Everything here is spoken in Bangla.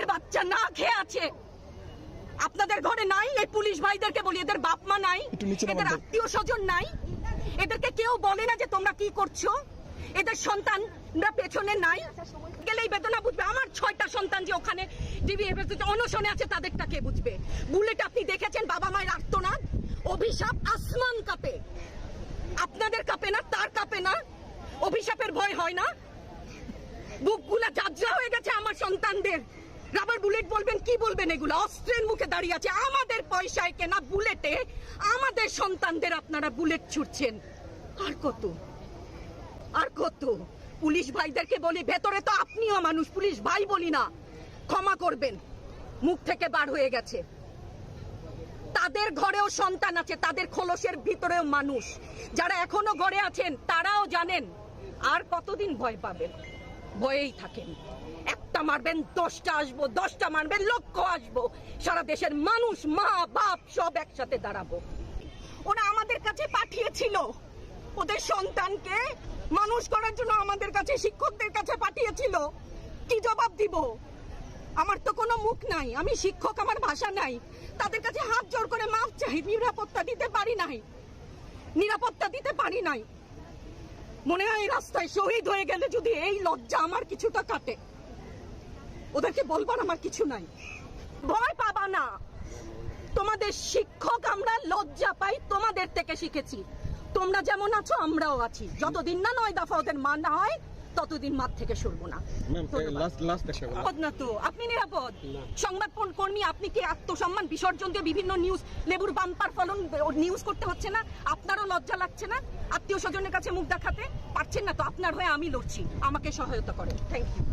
মায়ের বাচ্চা না খেয়ে আছে। আপনাদের ঘরে নাই? এই পুলিশ ভাইদেরকে বলি, এদের বাপ মা নাই, এদের আত্মীয় স্বজন নাই? এদেরকে কেউ বলে না যে তোমরা কি করছো? এদের সন্তানরা পেছনে নাই? গেলেই বেদনা বুঝবে। আমার 6টা সন্তান যে ওখানে অনশনে আছে, তাদেরটা কে বুঝবে? বুলেট আপনি দেখেছেন বাবা মায়ের আর্তনাদ, অভিশাপ, আসমান কাঁপে। আপনাদের কাঁপে না? তার কাঁপে না? অভিশাপের ভয় হয় না? বুকগুলা যাত্রা হয়ে গেছে আমার সন্তানদের। রাবার বুলেট বলবেন, কি বলবেন? এগুলো অস্ত্রের মুখে দাঁড়িয়ে আছে। আমাদের পয়সায় কেনা বুলেটে আমাদের সন্তানদের আপনারা বুলেট ছুটছেন। আর কত, আর কত? পুলিশ ভাইদেরকে বলি, ভেতরে তো আপনিও মানুষ, পুলিশ ভাই বলি না, ক্ষমা করবেন, মুখ থেকে বার হয়ে গেছে। তাদের ঘরেও সন্তান আছে, তাদের খোলসের ভিতরেও মানুষ। যারা এখনো ঘরে আছেন তারাও জানেন আর কতদিন ভয় পাবেন। ভয়েই থাকেন। একটা মারবেন 10টা আসবো, 10টা মারবেন লক্ষ আসবো। সারা দেশের মানুষ, মা বাপ সব একসাথে দাঁড়াবো। ওরা আমাদের কাছে পাঠিয়েছিল ওদের সন্তানকে মানুষ করার জন্য, আমাদের কাছে শিক্ষকদের কাছে পাঠিয়েছিল। কি জবাব দিব? আমার তো কোনো মুখ নাই, আমি শিক্ষক, আমার ভাষা নাই। তাদের কাছে হাত জোর করে মাফ চাই। নিরাপত্তা দিতে পারি নাই, নিরাপত্তা দিতে পারি নাই। মনে হয় রাস্তায় শহীদ হয়ে গেলে যদি এই লজ্জা আমার কিছুটা কাটে। ওদেরকে বলবার আমার কিছু নাই। ভয় পাবা না, তোমাদের শিক্ষক আমরা, লজ্জা পাই তোমাদের থেকে শিখেছি। তোমরা যেমন আছো আমরাও আছি। যতদিন না 9 দফা ওদের মানা হয় ততদিন মাঠ থেকে সরবো না। নিরাপদ না তো? আপনি নিরাপদ? সংবাদ কর্মী আপনি কি আত্মসম্মান বিসর্জন দিয়ে বিভিন্ন নিউজ, লেবুর বাম্পার ফলন নিউজ করতে হচ্ছে না? আপনারও লজ্জা লাগছে না? আত্মীয় স্বজনের কাছে মুখ দেখাতে পারছেন না তো? আপনার হয়ে আমি লড়ছি, আমাকে সহায়তা করেন। Thank you.